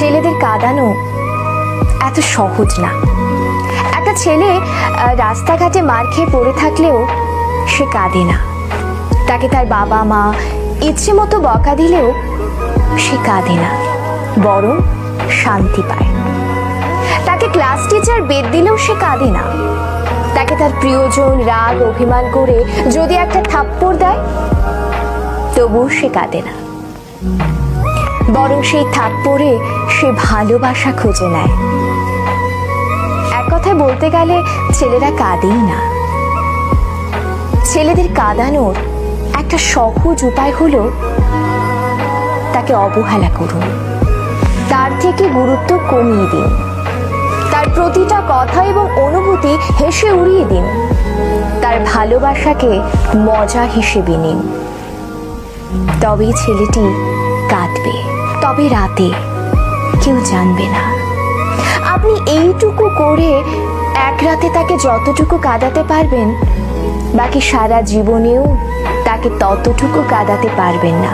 ছেলেদের কাঁদানো এত সহজ না। একটা ছেলে রাস্তাঘাটে মার খেয়ে পড়ে থাকলেও সে কাঁদে না। তাকে তার বাবা মা ইচ্ছে মতো বকা দিলেও সে কাঁদে না, বরং শান্তি পায়। তাকে ক্লাস টিচার বেদ দিলেও সে কাঁদে না। তাকে তার প্রিয়জন রাগ অভিমান করে যদি একটা থাপ্পড় দেয় তবুও সে কাঁদে না, বরং সেই থাপ্পড়ে সে ভালোবাসা খুঁজে নেয়। এক কথায় বলতে গেলে ছেলেরা কাঁদেই না। ছেলেদের কাঁদানোর একটা সহজ উপায় হলো তাকে অবহেলা করুন, তার থেকে গুরুত্ব কমিয়ে দিন, তার প্রতিটা কথা এবং অনুভূতি হেসে উড়িয়ে দিন, তার ভালোবাসাকে মজা হিসেবে নিন। তবেই ছেলেটি কাঁদবে, তবে রাতে কেউ জানবে না। আপনি এইটুকু করে এক রাতে তাকে যতটুকু কাঁদাতে পারবেন, বাকি সারা জীবনেও তাকে ততটুকু কাঁদাতে পারবেন না।